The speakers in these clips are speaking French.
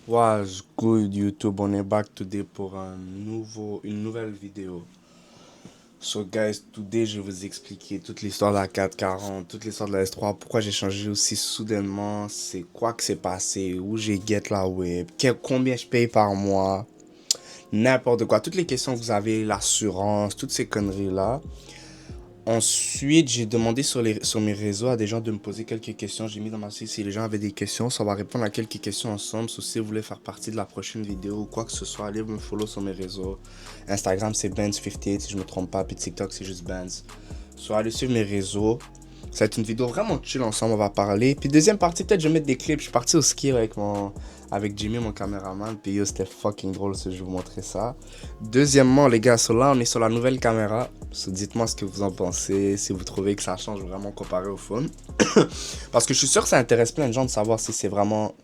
What's good YouTube, on est back today pour une nouvelle vidéo. So guys, today je vais vous expliquer toute l'histoire de la 440, toute l'histoire de la S3, pourquoi j'ai changé aussi soudainement, c'est quoi que c'est passé, où j'ai get la web, combien je paye par mois, n'importe quoi, toutes les questions que vous avez, l'assurance, toutes ces conneries là. Ensuite, j'ai demandé sur mes réseaux à des gens de me poser quelques questions. J'ai mis dans ma site si les gens avaient des questions. Ça va répondre à quelques questions ensemble. Si vous voulez faire partie de la prochaine vidéo ou quoi que ce soit, allez me follow sur mes réseaux. Instagram, c'est Benz58 si je me trompe pas. Puis TikTok, c'est juste Benz. Allez suivre mes réseaux. Ça va être une vidéo vraiment chill ensemble, on va parler. Puis deuxième partie, peut-être je vais mettre des clips. Je suis parti au ski avec Jimmy, mon caméraman. Puis yo, c'était fucking drôle, je vais vous montrer ça. Deuxièmement, les gars, là, on est sur la nouvelle caméra. Dites-moi ce que vous en pensez, si vous trouvez que ça change vraiment comparé au phone. Parce que je suis sûr que ça intéresse plein de gens de savoir si c'est vraiment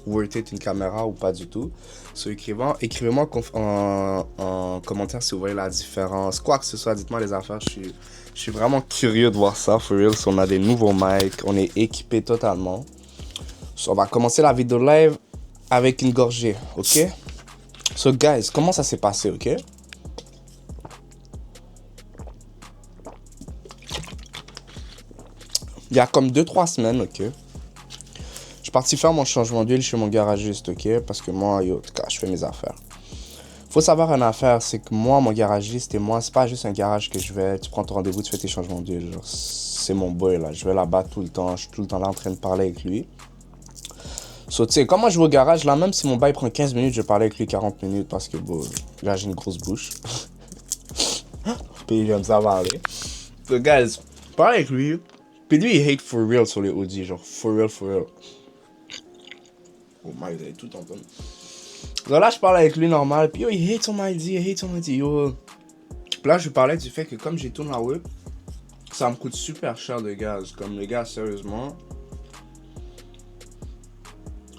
worth it une caméra ou pas du tout. Écrivez-moi en commentaire si vous voyez la différence. Quoi que ce soit, dites-moi les affaires. Je suis vraiment curieux de voir ça, for real. On a des nouveaux mics, on est équipé totalement. On va commencer la vidéo live avec une gorgée, ok? So guys, comment ça s'est passé, ok? Il y a comme 2-3 semaines, ok? Je suis parti faire mon changement d'huile chez mon garagiste, ok? Parce que moi, yo, en tout cas, je fais mes affaires. Faut savoir une affaire, c'est que moi, mon garagiste et moi, c'est pas juste un garage que je vais, tu prends ton rendez-vous, tu fais tes changements d'huile. C'est mon boy, là. Je vais là-bas tout le temps. Je suis tout le temps là en train de parler avec lui. So, tu sais, quand moi je vais au garage, là, même si mon bail prend 15 minutes, je vais parler avec lui 40 minutes parce que, bon, là, j'ai une grosse bouche. Puis j'aime ça parler. So, guys, parle avec lui. Puis lui, il hate for real sur les Audi, genre, for real, for real. Oh my, vous avez tout entendu. Donc là, je parle avec lui normal. Puis yo, il hate son ID, il hate son ID, yo. Puis là, je parlais du fait que comme j'ai tourné la whip, ça me coûte super cher de gaz. Comme les gars, sérieusement,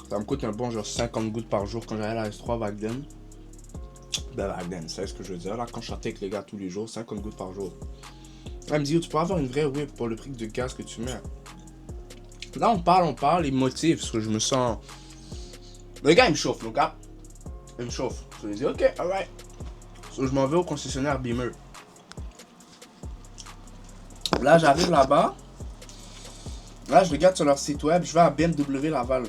ça me coûte un bon genre 50 gouttes par jour quand j'allais à la S3 back then. Ben back then, c'est ce que je veux dire. Là, quand je sortais avec les gars tous les jours, 50 gouttes par jour. Là, il me dit, yo, tu peux avoir une vraie whip pour le prix de gaz que tu mets. Là, on parle, il me motive parce que je me sens. Le gars, il me chauffe, le gars. Il me chauffe. Je lui dis, ok, alright. So, je m'en vais au concessionnaire Beamer. Là, j'arrive là-bas. Là, je regarde sur leur site web. Je vais à BMW Laval.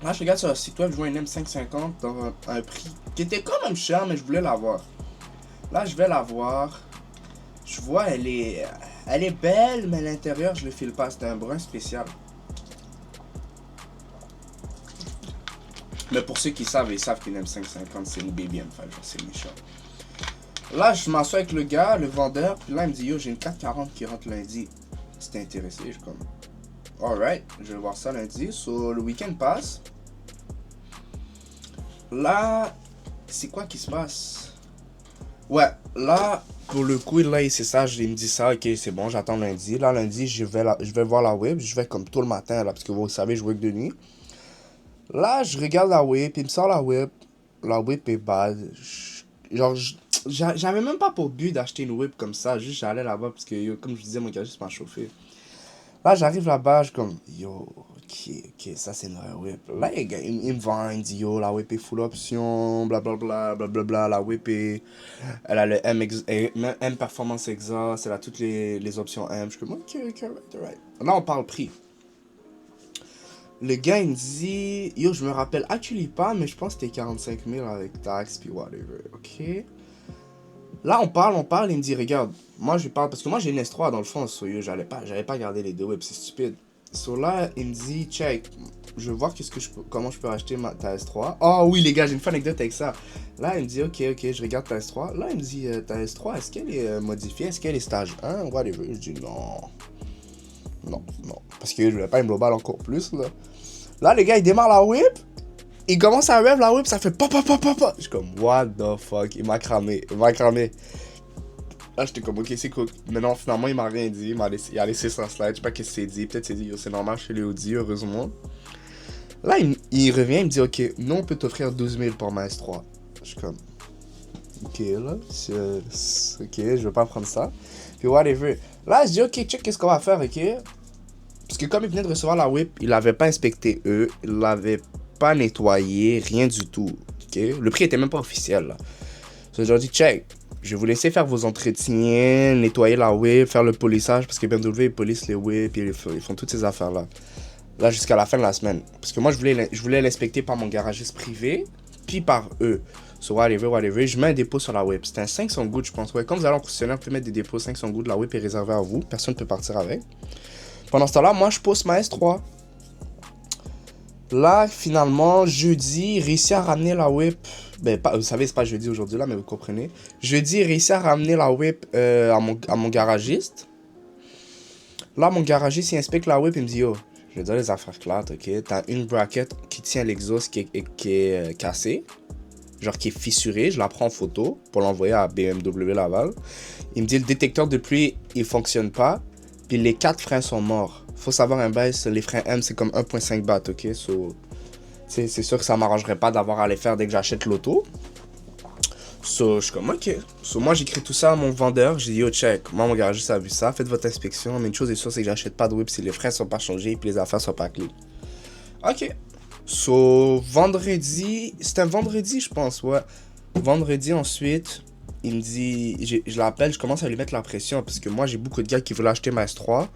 Là, je regarde sur leur site web. Je vois une M550 dans un prix qui était quand même cher, mais je voulais l'avoir. Là, je vais la voir. Je vois, elle est belle, mais à l'intérieur, je le file pas. C'était un brun spécial. Mais pour ceux qui savent, ils savent qu'une M550, c'est une baby M5. C'est méchant. Là, je m'assois avec le gars, le vendeur. Puis là, il me dit, yo, j'ai une 440 qui rentre lundi. Si t'es intéressé, je suis comme, alright, je vais voir ça lundi. So, le week-end passe. Là, c'est quoi qui se passe? Ouais, là, pour le coup, là, c'est ça, il me dit ça, ok, c'est bon, j'attends lundi. Là, lundi, je vais voir la web, je vais comme tôt le matin, là, parce que vous savez, je work de nuit. Là, je regarde la web, il me sort la web est bad. Genre, j'avais même pas pour but d'acheter une whip comme ça, juste j'allais là-bas parce que, yo, comme je disais, mon gars, juste m'a chauffé. Là, j'arrive là-bas, je suis comme, yo, ok, ça c'est une vraie whip. Là, il me vend, il me dit, yo, la whip est full option, blablabla, blablabla, la whip est, elle a le M Performance Exhaust, elle a toutes les options M. Je suis comme, ok, alright. Là, on parle prix. Le gars, il me dit, yo, je me rappelle actually pas, mais je pense que c'était 45 000 avec taxes, puis whatever, ok. Là, on parle, il me dit, regarde, moi je parle, parce que moi j'ai une S3 dans le fond, so yo, j'allais pas garder les deux whips, c'est stupide. So là, il me dit, check, je vais voir comment je peux acheter ta S3. Oh oui, les gars, j'ai une fun anecdote avec ça. Là, il me dit, ok, je regarde ta S3. Là, il me dit, ta S3, est-ce qu'elle est modifiée? Est-ce qu'elle est stage 1? Whatever. Je dis, non. Non. Parce que je voulais pas une global encore plus, là. Là, les gars, il démarre la whip. Il commence à rev la whip, ça fait papa. Je suis comme, what the fuck? Il m'a cramé. Là, j'étais comme, ok, c'est cool. Mais non, finalement, il m'a rien dit. Il a laissé son slide. Je sais pas qu'est-ce qu'il s'est dit. Peut-être qu'il s'est dit, yo, c'est normal chez les Audi, heureusement. Là, il revient, il me dit, ok, nous, on peut t'offrir 12 000 pour ma S3. Je suis comme, ok, là. Ok, je vais pas prendre ça. Puis, whatever. Là, je dis, ok, check, qu'est-ce qu'on va faire, ok? Parce que comme il venait de recevoir la whip, il l'avait pas inspecté eux. Il l'avait pas nettoyé, rien du tout. Ok? Le prix était même pas officiel. Là. So, je leur dis, check, je vais vous laisser faire vos entretiens, nettoyer la whip, faire le polissage, parce que BMW, ils polissent les whips, ils font toutes ces affaires-là. Là, jusqu'à la fin de la semaine. Parce que moi, je voulais l'inspecter par mon garagiste privé, puis par eux. So, whatever. Je mets un dépôt sur la whip. C'était un 500 gouttes, je pense. Ouais, quand vous allez en concessionnaire, vous pouvez mettre des dépôts 500 gouttes. La whip est réservée à vous. Personne ne peut partir avec. Pendant ce temps-là, moi, je pose ma S3. Là, finalement, jeudi, réussi à ramener la whip. Ben, pas, vous savez, c'est pas jeudi aujourd'hui, là, mais vous comprenez. Jeudi, réussi à ramener la whip à mon garagiste. Là, mon garagiste, il inspecte la whip, il me dit, yo, je vais dire les affaires claires, ok? T'as une bracket qui tient l'exhaust qui est cassée. Genre qui est fissurée. Je la prends en photo pour l'envoyer à BMW Laval. Il me dit, le détecteur de pluie, il fonctionne pas. Puis les 4 freins sont morts. Faut savoir un bail, les freins M, c'est comme 1.5 baht, ok? So, c'est sûr que ça m'arrangerait pas d'avoir à les faire dès que j'achète l'auto. So, je suis comme, ok. So, moi, j'écris tout ça à mon vendeur. J'ai dit, yo, check. Moi, mon garagiste a vu ça. Faites votre inspection. Mais une chose est sûre, c'est que j'achète pas de whip si les freins sont pas changés et puis les affaires sont pas clés. Ok. So, vendredi. C'était un vendredi, je pense, ouais. Vendredi, ensuite, il me dit. Je l'appelle, je commence à lui mettre la pression. Parce que moi, j'ai beaucoup de gars qui veulent acheter ma S3.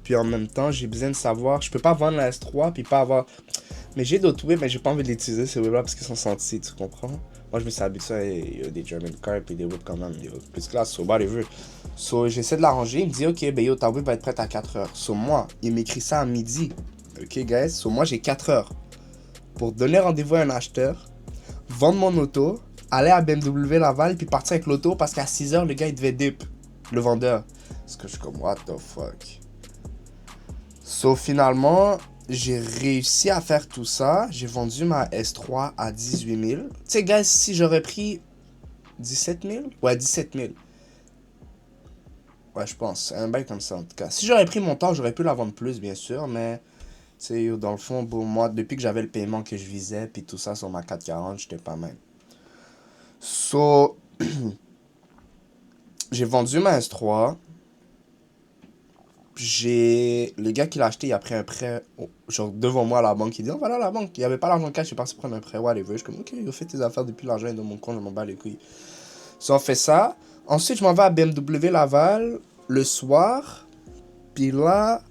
Puis en même temps, j'ai besoin de savoir. Je peux pas vendre la S3 puis pas avoir. Mais j'ai d'autres whips, mais j'ai pas envie de l'utiliser ces whips-là parce qu'ils sont sentis, tu comprends? Moi, je me suis habitué à des German cars et des whips quand même, plus classe, so whatever. So, j'essaie de l'arranger, il me dit, ok, ben yo, ta whip va être prête à 4 heures. So, moi, il m'écrit ça à midi. Ok, guys? So, moi, j'ai 4 heures pour donner rendez-vous à un acheteur, vendre mon auto, aller à BMW Laval, puis partir avec l'auto parce qu'à 6 heures, le gars, il devait dip, le vendeur. Parce que je suis comme, what the fuck? So, finalement, j'ai réussi à faire tout ça. J'ai vendu ma S3 à 18 000. Tu sais, guys, si j'aurais pris 17 000? Ouais, 17 000. Ouais, je pense. Un bail comme ça, en tout cas. Si j'aurais pris mon temps, j'aurais pu la vendre plus, bien sûr. Mais, tu sais, dans le fond, bon, moi, depuis que j'avais le paiement que je visais, puis tout ça sur ma 440, j'étais pas mal. So, j'ai vendu ma S3. Le gars qui l'a acheté, il a pris un prêt, genre devant moi à la banque. Il dit, on va aller à la banque. Il n'y avait pas l'argent cash, il est parti prendre un prêt, whatever. Je suis comme, ok, il a fait tes affaires depuis l'argent est dans mon compte, je m'en bats les couilles. So, on fait ça. Ensuite, je m'en vais à BMW Laval le soir. Puis là,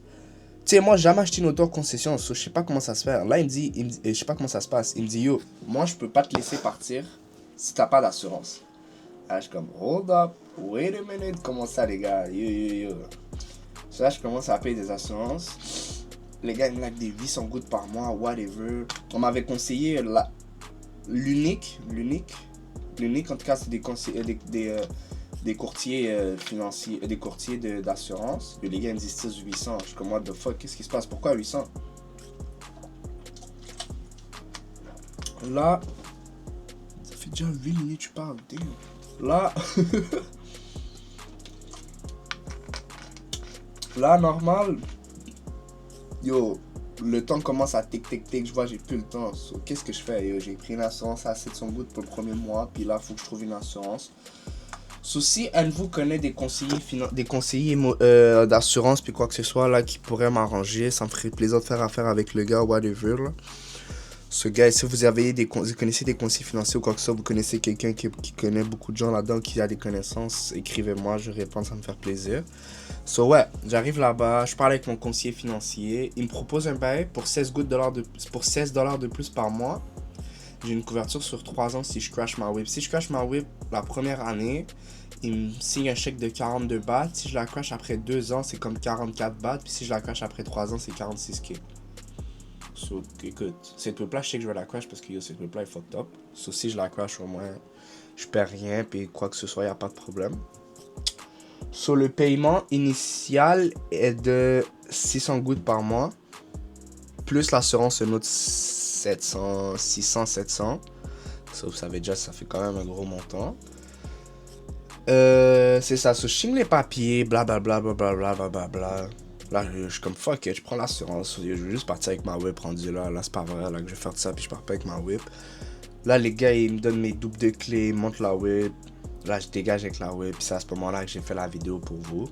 tu sais, moi, j'ai jamais acheté une auto en concession, so, je sais pas comment ça se fait. Là, il me dit, je sais pas comment ça se passe. Il me dit, yo, moi, je peux pas te laisser partir si t'as pas d'assurance. Là, je suis comme, hold up, wait a minute, comment ça, les gars, yo. So là, je commence à payer des assurances. Les gars, ils me laquent des 800 gouttes par mois, whatever. On m'avait conseillé l'unique, en tout cas, c'est des courtiers financiers, des courtiers d'assurance. Et les gars, ils me disent 800. Je suis comme, what the fuck, qu'est-ce qui se passe? Pourquoi 800? Là, ça fait déjà 8 minutes que tu parles, damn. Là, là, normal, yo, le temps commence à tic, je vois, j'ai plus le temps. So, qu'est-ce que je fais? Yo, j'ai pris une assurance à 700 gouttes pour le premier mois, puis là, il faut que je trouve une assurance. So, si un de vous connaît des conseillers d'assurance, puis quoi que ce soit, là, qui pourraient m'arranger, ça me ferait plaisir de faire affaire avec le gars, whatever, là. Ce gars, si vous connaissez des conseillers financiers ou quoi que ce soit, vous connaissez quelqu'un qui connaît beaucoup de gens là-dedans, qui a des connaissances, écrivez-moi, je réponds, ça me fait plaisir. So ouais, j'arrive là-bas, je parle avec mon conseiller financier, il me propose un bail pour 16 $ de plus par mois. J'ai une couverture sur 3 ans si je crash ma whip. Si je crash ma whip la première année, il me signe un chèque de 42 bahts. Si je la crash après 2 ans, c'est comme 44 bahts. Puis si je la crash après 3 ans, c'est 46K. So, écoute, cette whip-là, je sais que je vais la crash parce que cette whip-là est fucked up. So, si je la crash, au moins, je perds rien. Puis quoi que ce soit, il n'y a pas de problème. So, le paiement initial est de 600 gouttes par mois. Plus l'assurance, un autre 600, 700. So, vous savez déjà, ça fait quand même un gros montant. C'est ça. So, je signe les papiers, blablabla. Là, je suis comme fuck it, je prends l'assurance. Je veux juste partir avec ma whip rendue là. Là, c'est pas vrai. Là, que je vais faire ça, puis je pars pas avec ma whip. Là, les gars, ils me donnent mes doubles de clés, ils montent la whip. Là, je dégage avec la whip. Puis c'est à ce moment-là que j'ai fait la vidéo pour vous.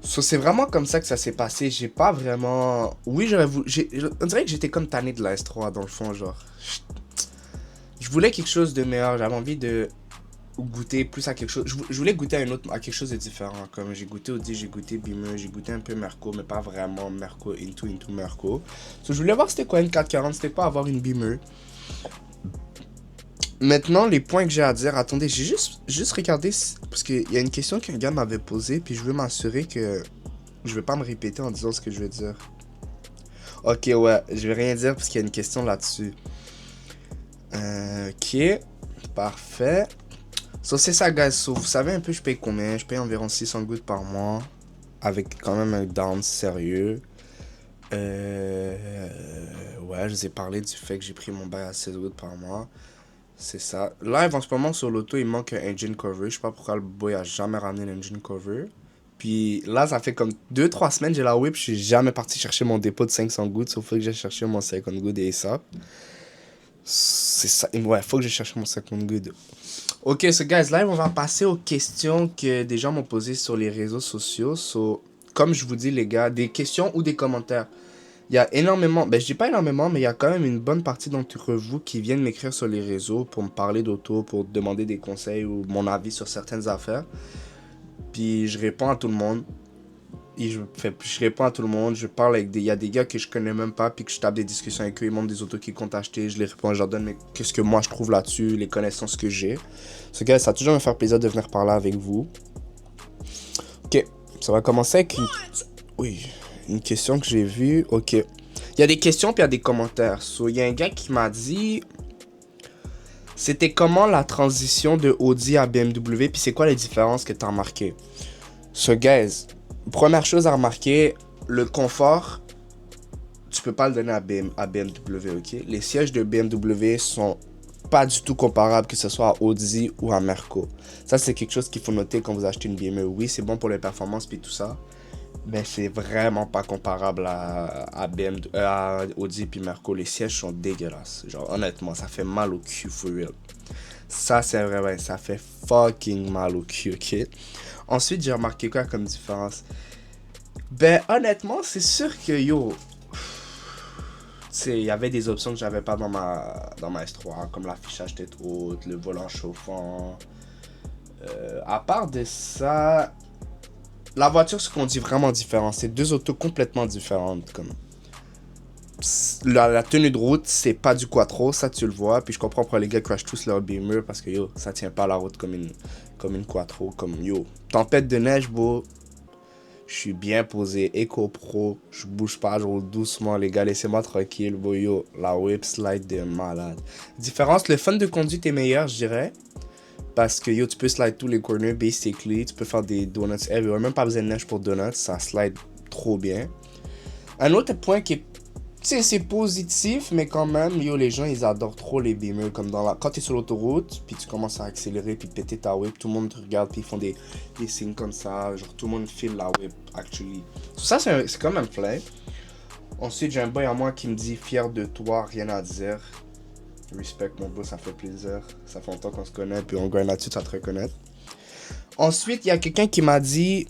So, c'est vraiment comme ça que ça s'est passé. J'ai pas vraiment. Oui, j'aurais voulu. On dirait que j'étais comme tanné de la S3 dans le fond, genre. Je voulais quelque chose de meilleur. J'avais envie de goûter plus à quelque chose. Je voulais goûter à quelque chose de différent. Comme j'ai goûté Audi, j'ai goûté Beamer, j'ai goûté un peu Merco, mais pas vraiment Merco into Merco. So, je voulais voir c'était quoi une 440, c'était quoi avoir une Beamer. Maintenant, les points que j'ai à dire, attendez, j'ai juste regardé, parce qu'il y a une question qu'un gars m'avait posée, puis je veux m'assurer que je vais pas me répéter en disant ce que je veux dire. Ok, ouais, je vais rien dire parce qu'il y a une question là-dessus. Ok, parfait. So, c'est ça, guys. So, vous savez un peu, je paye combien? Je paye environ 600 gouttes par mois, avec quand même un down sérieux. Ouais, je vous ai parlé du fait que j'ai pris mon bail à 16 gouttes par mois. C'est ça. Live en ce moment sur l'auto, il manque un engine cover. Je sais pas pourquoi le boy a jamais ramené l'engine cover. Puis là, ça fait comme 2-3 semaines, j'ai la whip. Je suis jamais parti chercher mon dépôt de 500 gouttes. Sauf que j'ai cherché mon 50 gouttes et ça. C'est ça. Ouais, faut que j'ai cherché mon 50 gouttes. Ok, so guys, live, on va passer aux questions que des gens m'ont posées sur les réseaux sociaux. So, comme je vous dis, les gars, des questions ou des commentaires. Il y a énormément, ben je dis pas énormément, mais il y a quand même une bonne partie d'entre vous qui viennent m'écrire sur les réseaux pour me parler d'auto, pour demander des conseils ou mon avis sur certaines affaires. Puis je réponds à tout le monde. Je réponds à tout le monde. Je parle avec il y a des gars que je connais même pas, puis que je tape des discussions avec eux. Ils montrent des autos qu'ils comptent acheter. Je les réponds, je leur donne qu'est-ce que moi je trouve là-dessus, les connaissances que j'ai. Ce gars, ça va toujours me faire plaisir de venir parler avec vous. Ok, ça va commencer avec oui, une question que j'ai vue. Ok. Il y a des questions puis il y a des commentaires. So, il y a un gars qui m'a dit c'était comment la transition de Audi à BMW puis c'est quoi les différences que tu as remarqué. So guys, première chose à remarquer, le confort, tu peux pas le donner à BMW, ok? Les sièges de BMW sont pas du tout comparables que ce soit à Audi ou à Merco. Ça c'est quelque chose qu'il faut noter quand vous achetez une BMW. Oui, c'est bon pour les performances puis tout ça. Mais c'est vraiment pas comparable à Audi et Merco. Les sièges sont dégueulasses. Genre, honnêtement, ça fait mal au cul, for real. Ça, c'est vrai, ça fait fucking mal au cul, ok? Ensuite, j'ai remarqué quoi comme différence? Ben, honnêtement, c'est sûr que, yo, tu sais, il y avait des options que j'avais pas dans ma S3, comme l'affichage tête haute, le volant chauffant. À part de ça, la voiture se conduit vraiment différent. C'est deux autos complètement différentes. Comme la tenue de route, c'est pas du quattro, ça tu le vois. Puis je comprends pourquoi les gars crashent tous leur Beamer parce que yo, ça tient pas la route comme une quattro. Comme yo, tempête de neige, beau. Je suis bien posé, Eco Pro, je bouge pas, je roule doucement, les gars, laissez-moi tranquille, boy, yo, la whip slide de malade. Différence, le fun de conduite est meilleur, je dirais. Parce que yo, tu peux slide tous les corners, basically. Tu peux faire des donuts everywhere. Même pas besoin de neige pour donuts, ça slide trop bien. Un autre point qui est. Tu sais, c'est positif, mais quand même, yo, les gens, ils adorent trop les beamers. Comme quand t'es sur l'autoroute, puis tu commences à accélérer, puis péter ta whip, tout le monde te regarde, puis ils font des signes comme ça. Genre, tout le monde file la whip, actually. Ça, c'est quand même plein. Ensuite, j'ai un boy à moi qui me dit fier de toi, rien à dire. Respect, mon beau, ça fait plaisir. Ça fait longtemps qu'on se connaît, puis on gagne là-dessus, ça te reconnaître. Ensuite, il y a quelqu'un qui m'a dit.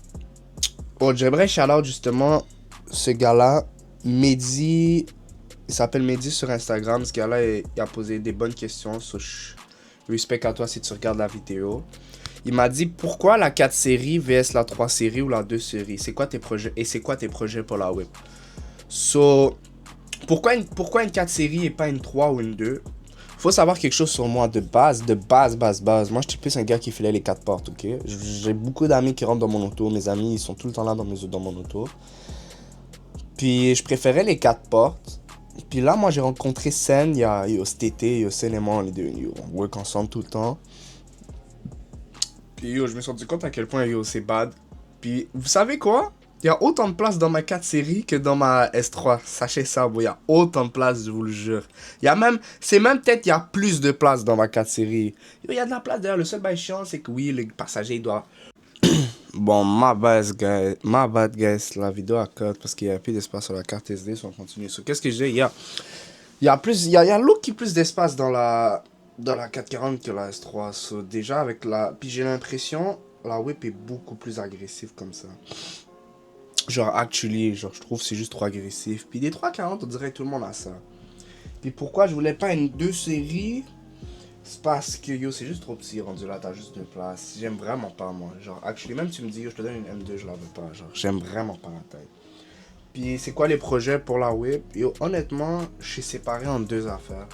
Oh, j'aimerais shout-out justement ce gars-là. Mehdi. Il s'appelle Mehdi sur Instagram. Ce gars-là, il a posé des bonnes questions. So, respect à toi si tu regardes la vidéo. Il m'a dit pourquoi la 4 série vs la 3 série ou la 2 série. C'est quoi tes projets et c'est quoi tes projets pour la whip. So, pourquoi une 4 série et pas une 3 ou une 2? Faut savoir quelque chose sur moi de base. Moi, je suis plus un gars qui filait les 4 portes, ok? J'ai beaucoup d'amis qui rentrent dans mon auto. Mes amis, ils sont tout le temps là dans mon auto. Puis, je préférais les 4 portes. Puis là, moi, j'ai rencontré Sen, il y a cet été, Sen et moi, les deux, on work ensemble tout le temps. Puis, je me suis rendu compte à quel point, c'est bad. Puis, vous savez quoi? Il y a autant de place dans ma 4 série que dans ma S3. Sachez ça, il y a autant de place, je vous le jure. C'est même peut-être il y a plus de place dans ma 4 série. Il y a de la place d'ailleurs. Le seul bail chiant, c'est que oui, le passager, il doit. Bon, my bad, guys. La vidéo a cut parce qu'il y a plus d'espace sur la carte SD. Si on continue. So, qu'est-ce que j'ai? Il y a look qui plus d'espace dans la 440 que la S3. So, déjà, avec la. Puis j'ai l'impression, la whip est beaucoup plus agressive comme ça. Genre, actually, genre, je trouve que c'est juste trop agressif. Puis des 3,40, on dirait que tout le monde a ça. Puis pourquoi je voulais pas une 2 séries? C'est parce que yo, c'est juste trop petit rendu là, t'as juste 2 places. J'aime vraiment pas moi. Genre, actually, même tu me dis yo, je te donne une M2, je la veux pas. Genre, j'aime vraiment pas la taille. Puis c'est quoi les projets pour la whip? Yo, honnêtement, je suis séparé en deux affaires.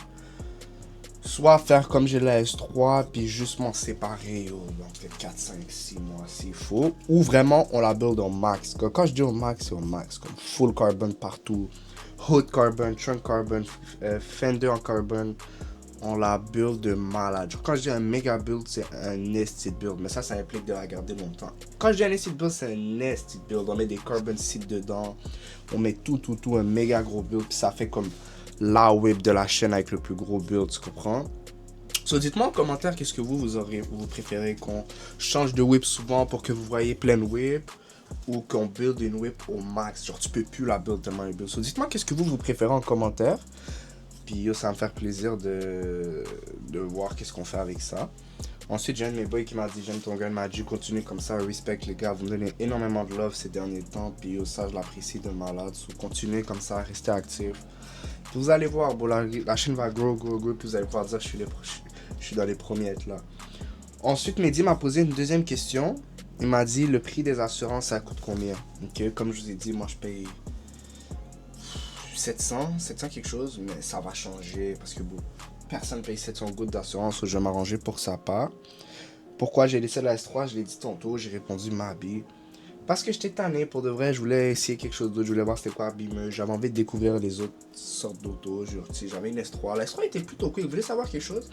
Soit faire comme j'ai la S3, puis juste m'en séparer, yo, dans peut-être 4, 5, 6 mois s'il faut. Ou vraiment, on la build au max. Quand je dis au max, c'est au max. Comme full carbon partout. Hood carbon, trunk carbon, fender en carbon. On la build de malade. Genre, quand je dis un méga build, c'est un nested build. Mais ça implique de la garder longtemps. Quand je dis un nested build, c'est un nested build. On met des carbon seats dedans. On met tout, un méga gros build. Puis ça fait comme la whip de la chaîne avec le plus gros build, tu comprends? So, dites-moi en commentaire qu'est-ce que vous préférez, qu'on change de whip souvent pour que vous voyez plein whip, ou qu'on build une whip au max. Genre, tu peux plus la build tellement une build. So, dites-moi qu'est-ce que vous préférez en commentaire. Puis yo, ça va me faire plaisir de voir qu'est-ce qu'on fait avec ça. Ensuite, j'ai un de mes boys qui m'a dit, j'aime ton gun, m'a dit, continue comme ça, respect les gars, vous me donnez énormément de love ces derniers temps. Puis yo, ça, je l'apprécie de malade. So, continuez comme ça, restez actifs. Puis vous allez voir, bon, la chaîne va grow, puis vous allez pouvoir dire, je suis dans les premiers à être là. Ensuite, Mehdi m'a posé une deuxième question. Il m'a dit, le prix des assurances, ça coûte combien? Ok, comme je vous ai dit, moi, je paye 700 quelque chose, mais ça va changer parce que bon, personne paye 700 gouttes d'assurance, je vais m'arranger pour sa part. Pourquoi j'ai laissé la S3? Je l'ai dit tantôt, j'ai répondu ma bille. Parce que j'étais tanné, pour de vrai, je voulais essayer quelque chose d'autre, je voulais voir c'était quoi abîmeux, j'avais envie de découvrir les autres sortes d'autos, j'avais une S3, la S3 était plutôt cool, vous voulez savoir quelque chose?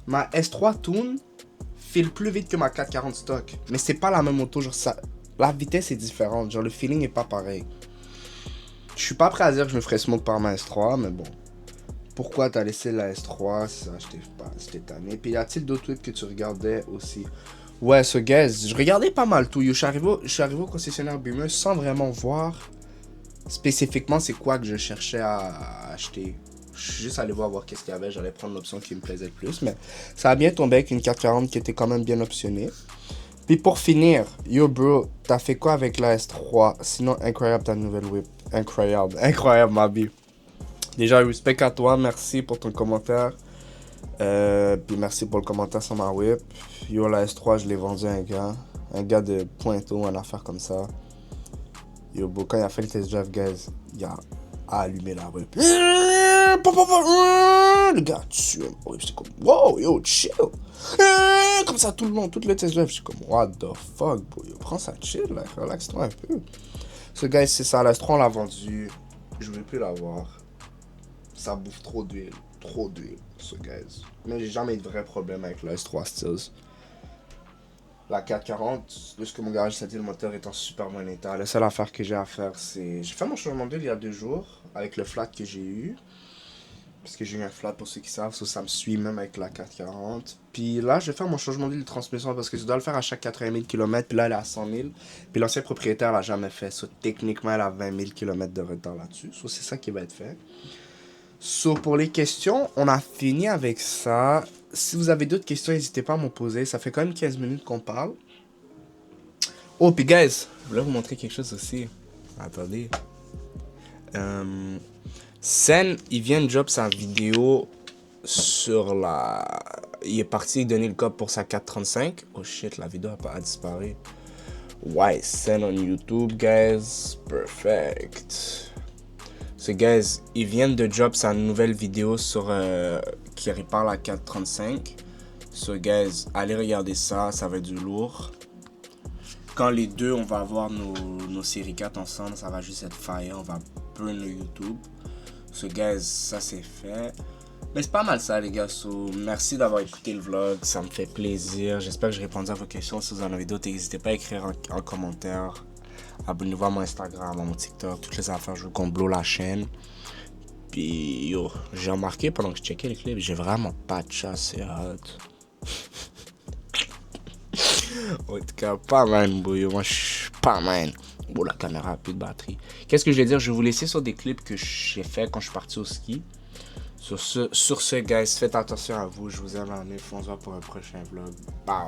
Ma S3 Toon file plus vite que ma 440 stock, mais c'est pas la même auto, genre ça, la vitesse est différente, genre le feeling est pas pareil. Je suis pas prêt à dire que je me ferais smoke par ma S3, mais bon. Pourquoi t'as laissé la S3? Ça, j'étais tanné. Puis y a-t-il d'autres whips que tu regardais aussi? Ouais, ce guys, je regardais pas mal tout. Yo, je suis arrivé au concessionnaire Beamer sans vraiment voir spécifiquement c'est quoi que je cherchais à acheter. Je suis juste allé voir qu'est-ce qu'il y avait. J'allais prendre l'option qui me plaisait le plus. Mais ça a bien tombé avec une 440 qui était quand même bien optionnée. Puis pour finir, yo bro, t'as fait quoi avec la S3? Sinon, incroyable ta nouvelle whip. Incroyable ma vie. Déjà, respect à toi, merci pour ton commentaire. Puis merci pour le commentaire sur ma whip. Yo, la S3, je l'ai vendu à un gars de Pointeau, une affaire comme ça. Yo, bro, quand il a fait le test drive, guys, il a allumé la whip. Le gars tué ma whip, c'est comme, wow, yo, chill. Comme ça tout le long, tout le test drive, je suis comme, what the fuck, bro, yo, prends ça chill, là, relaxe-toi un peu. Ce gars, c'est ça, la S3, on l'a vendu. Je voulais plus l'avoir. Ça bouffe trop d'huile, ce gars. Mais j'ai jamais eu de vrai problème avec la S3 Stills. La 440, de ce que mon garage s'est dit, le moteur est en super bon état. La seule affaire que j'ai à faire, c'est... J'ai fait mon changement d'huile il y a 2 jours, avec le flat que j'ai eu. Parce que j'ai eu un flat pour ceux qui savent, ça me suit même avec la 440. Puis là, je vais faire mon changement d'huile de transmission parce que je dois le faire à chaque 80 000 km. Puis là, elle est à 100 000. Puis l'ancien propriétaire l'a jamais fait. So, techniquement, elle a 20 000 km de retard là-dessus. So, c'est ça qui va être fait. So, pour les questions, on a fini avec ça. Si vous avez d'autres questions, n'hésitez pas à m'en poser. Ça fait quand même 15 minutes qu'on parle. Oh, puis guys, je voulais vous montrer quelque chose aussi. Attendez. Sen, il vient de drop sa vidéo sur la... Il est parti donner le code pour sa 435. Oh shit, la vidéo a disparu. Ouais, Sen on YouTube, guys. Perfect. So, guys, il vient de drop sa nouvelle vidéo sur... qui répare la 435. So, guys, allez regarder ça. Ça va être du lourd. Quand les deux, on va avoir nos séries 4 ensemble, ça va juste être fire. On va burn le YouTube. So guys, ça c'est fait. Mais c'est pas mal ça les gars. So, merci d'avoir écouté le vlog. Ça me fait plaisir. J'espère que j'ai répondu à vos questions. Si vous en avez d'autres, n'hésitez pas à écrire en commentaire. Abonnez-vous à mon Instagram, à mon TikTok. Toutes les affaires, je veux qu'on blow la chaîne. Puis yo, j'ai remarqué pendant que je checkais les clips, j'ai vraiment pas de chat, c'est hot. En tout cas, pas man, boy. Moi, je suis pas man. Bon, la caméra a plus de batterie. Qu'est-ce que je vais dire? Je vais vous laisser sur des clips que j'ai fait quand je suis parti au ski. Sur ce, guys, faites attention à vous. Je vous aime en on se voit pour un prochain vlog. Bye.